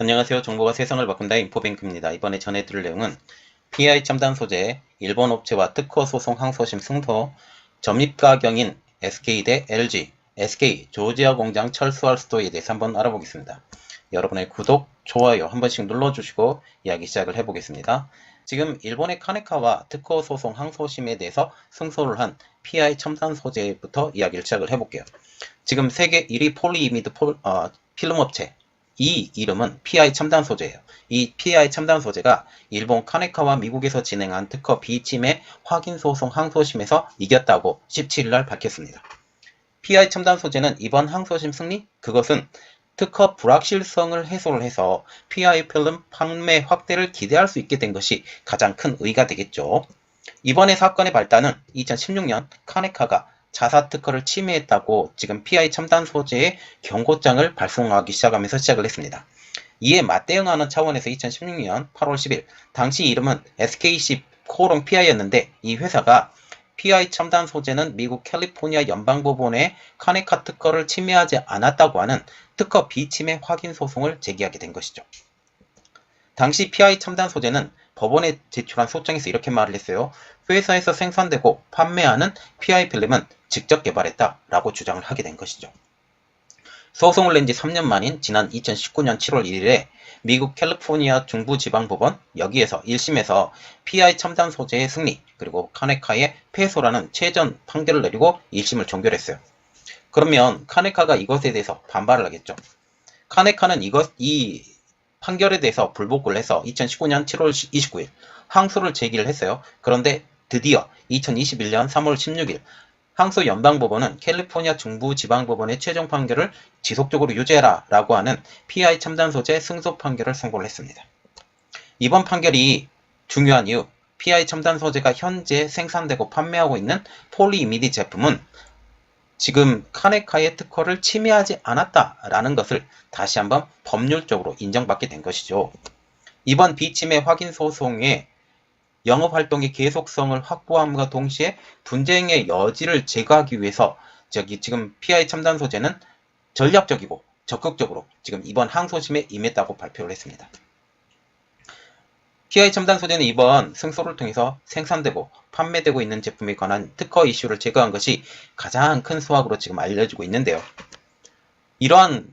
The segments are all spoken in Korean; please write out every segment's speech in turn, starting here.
안녕하세요. 정보가 세상을 바꾼다 인포뱅크입니다. 이번에 전해드릴 내용은 PI 첨단 소재, 일본 업체와 특허 소송 항소심 승소, 점입가경인 SK 대 LG, SK 조지아 공장 철수할 수도에 대해서 한번 알아보겠습니다. 여러분의 구독, 좋아요 한 번씩 눌러주시고 이야기 시작을 해보겠습니다. 지금 일본의 카네카와 특허 소송 항소심에 대해서 승소를 한 PI 첨단 소재부터 이야기를 시작을 해볼게요. 지금 세계 1위 폴리이미드 필름 업체, 이 이름은 PI 첨단 소재예요. 이 PI 첨단 소재가 일본 카네카와 미국에서 진행한 특허 비침해 확인 소송 항소심에서 이겼다고 17일날 밝혔습니다. PI 첨단 소재는 이번 항소심 승리, 그것은 특허 불확실성을 해소를 해서 PI 필름 판매 확대를 기대할 수 있게 된 것이 가장 큰 의의가 되겠죠. 이번의 사건의 발단은 2016년 카네카가 자사 특허를 침해했다고 지금 PI 첨단 소재의 경고장을 발송하기 시작하면서 시작을 했습니다. 이에 맞대응하는 차원에서 2016년 8월 10일 당시 이름은 SKC-PI였는데 이 회사가 PI 첨단 소재는 미국 캘리포니아 연방법원에 카네카 특허를 침해하지 않았다고 하는 특허 비침해 확인 소송을 제기하게 된 것이죠. 당시 PI 첨단 소재는 법원에 제출한 소장에서 이렇게 말을 했어요. 회사에서 생산되고 판매하는 PI 필름은 직접 개발했다 라고 주장을 하게 된 것이죠. 소송을 낸 지 3년 만인 지난 2019년 7월 1일에 미국 캘리포니아 중부지방법원 여기에서 1심에서 PI 첨단 소재의 승리 그리고 카네카의 패소라는 최전 판결을 내리고 1심을 종결했어요. 그러면 카네카가 이것에 대해서 반발을 하겠죠. 카네카는 이 판결에 대해서 불복을 해서 2019년 7월 29일 항소를 제기를 했어요. 그런데 드디어 2021년 3월 16일 항소 연방법원은 캘리포니아 중부지방법원의 최종 판결을 지속적으로 유지해라 라고 하는 PI 첨단 소재 승소 판결을 선고를 했습니다. 이번 판결이 중요한 이유, PI 첨단 소재가 현재 생산되고 판매하고 있는 폴리이미드 제품은 지금 카네카의 특허를 침해하지 않았다라는 것을 다시 한번 법률적으로 인정받게 된 것이죠. 이번 비침해 확인 소송의 영업활동의 계속성을 확보함과 동시에 분쟁의 여지를 제거하기 위해서 지금 PI 첨단 소재는 전략적이고 적극적으로 지금 이번 항소심에 임했다고 발표를 했습니다. PI 첨단 소재는 이번 승소를 통해서 생산되고 판매되고 있는 제품에 관한 특허 이슈를 제거한 것이 가장 큰 수확으로 지금 알려지고 있는데요. 이러한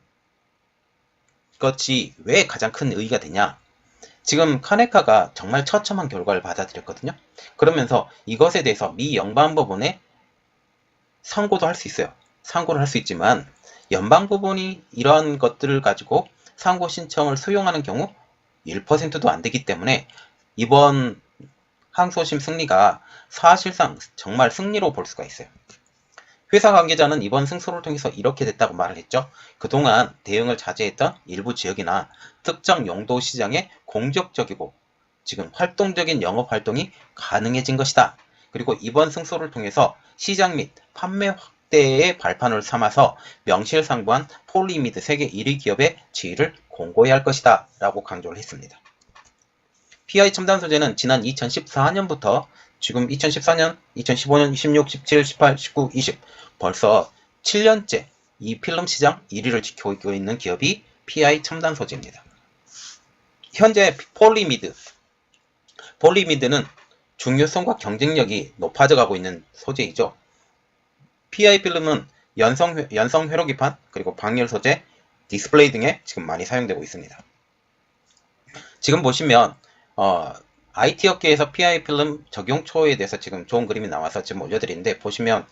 것이 왜 가장 큰 의의가 되냐? 지금 카네카가 정말 처참한 결과를 받아들였거든요. 그러면서 이것에 대해서 미 연방법원에 상고도 할 수 있어요. 상고를 할 수 있지만 연방법원이 이러한 것들을 가지고 상고 신청을 수용하는 경우 1%도 안 되기 때문에 이번 항소심 승리가 사실상 정말 승리로 볼 수가 있어요. 회사 관계자는 이번 승소를 통해서 이렇게 됐다고 말을 했죠. 그동안 대응을 자제했던 일부 지역이나 특정 용도 시장에 공격적이고 지금 활동적인 영업 활동이 가능해진 것이다. 그리고 이번 승소를 통해서 시장 및 판매 확대의 발판을 삼아서 명실상부한 폴리이미드 세계 1위 기업의 지위를 공고히 할 것이다 라고 강조를 했습니다. PI 첨단 소재는 지난 2014년부터 지금 2014년, 2015년, 16, 17, 18, 19, 20 벌써 7년째 이 필름 시장 1위를 지키고 있는 기업이 PI 첨단 소재입니다. 현재 폴리미드는 중요성과 경쟁력이 높아져 가고 있는 소재이죠. PI 필름은 연성 회로기판, 그리고 방열 소재, 디스플레이 등에 지금 많이 사용되고 있습니다. 지금 보시면 IT 업계에서 PI 필름 적용초에 대해서 지금 좋은 그림이 나와서 지금 올려드리는데 보시면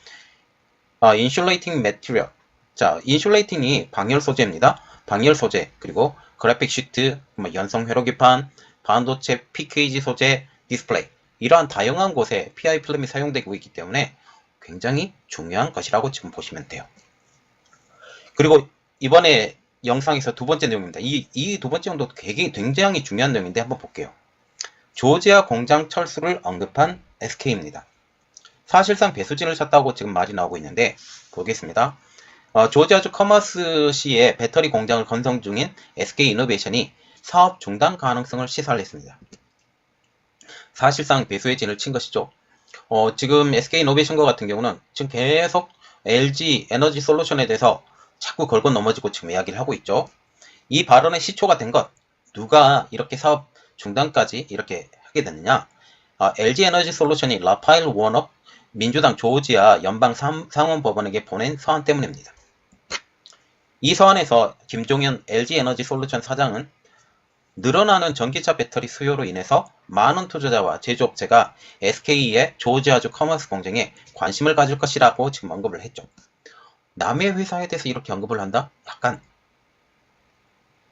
인슐레이팅 매티리얼, 자 인슐레이팅이 방열 소재입니다. 방열 소재, 그리고 그래픽 시트, 연성 회로기판, 반도체 PKG 소재, 디스플레이, 이러한 다양한 곳에 PI 필름이 사용되고 있기 때문에 굉장히 중요한 것이라고 지금 보시면 돼요. 그리고 이번에 영상에서 두 번째 내용입니다. 이 두 번째 내용도 굉장히 중요한 내용인데 한번 볼게요. 조지아 공장 철수를 언급한 SK입니다. 사실상 배수진을 쳤다고 지금 말이 나오고 있는데 보겠습니다. 조지아주 커머스시의 배터리 공장을 건설 중인 SK이노베이션이 사업 중단 가능성을 시사를 했습니다. 사실상 배수의 진을 친 것이죠. 지금 SK이노베이션과 같은 경우는 지금 계속 LG 에너지 솔루션에 대해서 자꾸 걸고 넘어지고 지금 이야기를 하고 있죠. 이 발언의 시초가 된 것, 누가 이렇게 사업 중단까지 이렇게 하게 됐느냐? LG 에너지 솔루션이 라파엘 워너 민주당 조지아 연방 상원법원에게 보낸 서한 때문입니다. 이 서한에서 김종현 LG 에너지 솔루션 사장은 늘어나는 전기차 배터리 수요로 인해서 많은 투자자와 제조업체가 SK의 조지아주 커머스 공장에 관심을 가질 것이라고 지금 언급을 했죠. 남의 회사에 대해서 이렇게 언급을 한다? 약간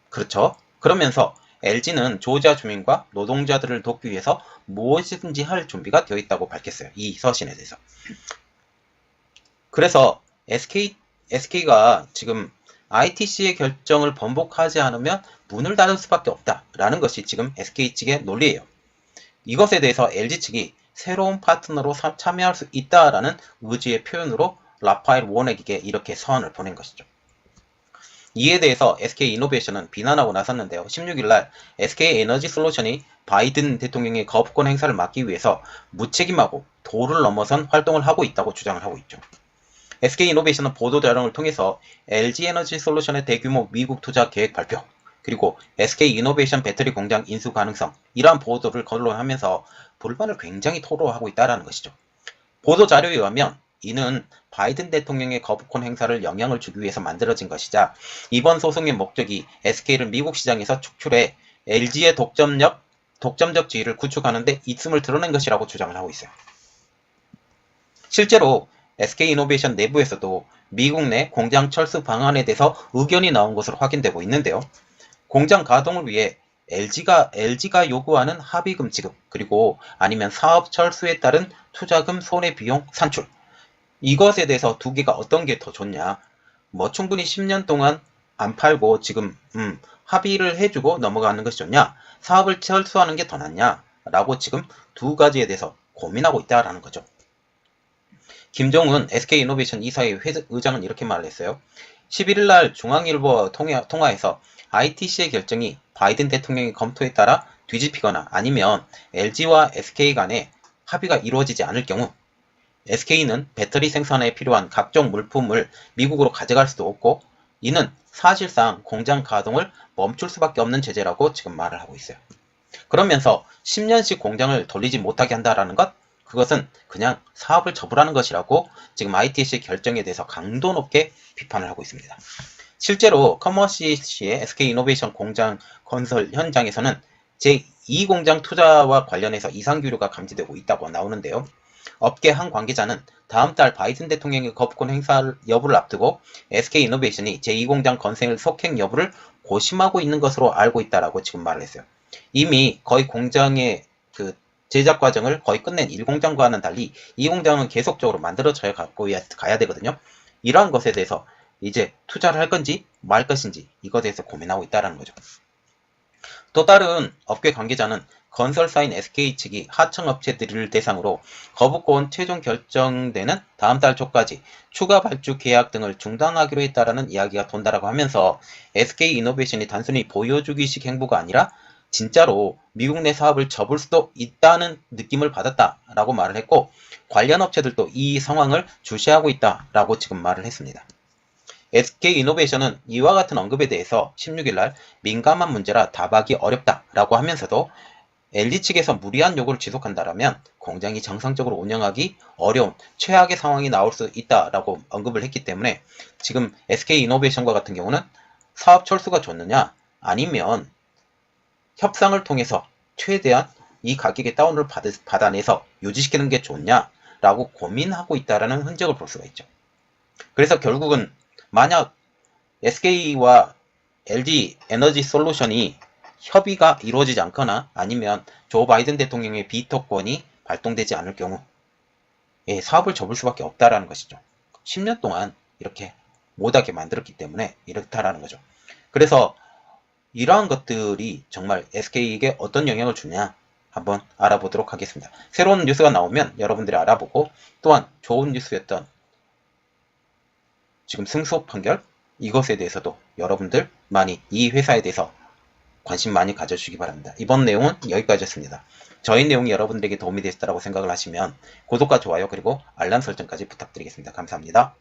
그렇죠. 그러면서 LG는 조지아 주민과 노동자들을 돕기 위해서 무엇이든지 할 준비가 되어 있다고 밝혔어요. 이 서신에 대해서. 그래서 SK가 지금 ITC의 결정을 번복하지 않으면 문을 닫을 수밖에 없다라는 것이 지금 SK 측의 논리예요. 이것에 대해서 LG 측이 새로운 파트너로 참여할 수 있다라는 의지의 표현으로 라파엘 워넥에게 이렇게 서한을 보낸 것이죠. 이에 대해서 SK이노베이션은 비난하고 나섰는데요. 16일날 SK에너지 솔루션이 바이든 대통령의 거부권 행사를 막기 위해서 무책임하고 도를 넘어선 활동을 하고 있다고 주장을 하고 있죠. SK이노베이션은 보도자료를 통해서 LG에너지 솔루션의 대규모 미국 투자 계획 발표, 그리고 SK이노베이션 배터리 공장 인수 가능성, 이러한 보도를 거론하면서 불만을 굉장히 토로하고 있다는 것이죠. 보도자료에 의하면 이는 바이든 대통령의 거부권 행사를 영향을 주기 위해서 만들어진 것이자 이번 소송의 목적이 SK를 미국 시장에서 축출해 LG의 독점적 지위를 구축하는 데 있음을 드러낸 것이라고 주장을 하고 있어요. 실제로 SK이노베이션 내부에서도 미국 내 공장 철수 방안에 대해서 의견이 나온 것으로 확인되고 있는데요. 공장 가동을 위해 LG가 요구하는 합의금 지급, 그리고 아니면 사업 철수에 따른 투자금 손해비용 산출, 이것에 대해서 두 개가 어떤 게 더 좋냐? 충분히 10년 동안 안 팔고 지금 합의를 해주고 넘어가는 것이 좋냐? 사업을 철수하는 게 더 낫냐? 라고 지금 두 가지에 대해서 고민하고 있다라는 거죠. 김종은 SK이노베이션 이사회 의장은 이렇게 말을 했어요. 11일날 중앙일보와 통화에서 ITC의 결정이 바이든 대통령의 검토에 따라 뒤집히거나 아니면 LG와 SK 간에 합의가 이루어지지 않을 경우 SK는 배터리 생산에 필요한 각종 물품을 미국으로 가져갈 수도 없고 이는 사실상 공장 가동을 멈출 수밖에 없는 제재라고 지금 말을 하고 있어요. 그러면서 10년씩 공장을 돌리지 못하게 한다라는 것, 그것은 그냥 사업을 접으라는 것이라고 지금 ITC의 결정에 대해서 강도 높게 비판을 하고 있습니다. 실제로 커머시시의 SK이노베이션 공장 건설 현장에서는 제2공장 투자와 관련해서 이상규류가 감지되고 있다고 나오는데요. 업계 한 관계자는 다음 달 바이든 대통령의 거부권 행사 여부를 앞두고 SK이노베이션이 제2공장 건설 속행 여부를 고심하고 있는 것으로 알고 있다라고 지금 말을 했어요. 이미 거의 공장의 제작 과정을 거의 끝낸 1공장과는 달리 2공장은 계속적으로 만들어져 갖고 가야 되거든요. 이러한 것에 대해서 이제 투자를 할 건지 말 것인지 이것에 대해서 고민하고 있다는 거죠. 또 다른 업계 관계자는 건설사인 SK 측이 하청업체들을 대상으로 거부권 최종 결정되는 다음 달 초까지 추가 발주 계약 등을 중단하기로 했다라는 이야기가 돈다라고 하면서 SK이노베이션이 단순히 보여주기식 행보가 아니라 진짜로 미국 내 사업을 접을 수도 있다는 느낌을 받았다라고 말을 했고 관련 업체들도 이 상황을 주시하고 있다라고 지금 말을 했습니다. SK이노베이션은 이와 같은 언급에 대해서 16일날 민감한 문제라 답하기 어렵다라고 하면서도 LG 측에서 무리한 요구를 지속한다면 공장이 정상적으로 운영하기 어려운 최악의 상황이 나올 수 있다라고 언급을 했기 때문에 지금 SK이노베이션과 같은 경우는 사업 철수가 좋느냐 아니면 협상을 통해서 최대한 이 가격의 다운을 받아내서 유지시키는 게 좋냐라고 고민하고 있다라는 흔적을 볼 수가 있죠. 그래서 결국은 만약 SK와 LG 에너지 솔루션이 협의가 이루어지지 않거나 아니면 조 바이든 대통령의 비토권이 발동되지 않을 경우 사업을 접을 수밖에 없다라는 것이죠. 10년 동안 이렇게 못하게 만들었기 때문에 이렇다라는 거죠. 그래서 이러한 것들이 정말 SK에게 어떤 영향을 주냐 한번 알아보도록 하겠습니다. 새로운 뉴스가 나오면 여러분들이 알아보고 또한 좋은 뉴스였던 지금 승소 판결 이것에 대해서도 여러분들 많이 이 회사에 대해서 관심 많이 가져주시기 바랍니다. 이번 내용은 여기까지였습니다. 저희 내용이 여러분들에게 도움이 되셨다고 생각을 하시면 구독과 좋아요 그리고 알람 설정까지 부탁드리겠습니다. 감사합니다.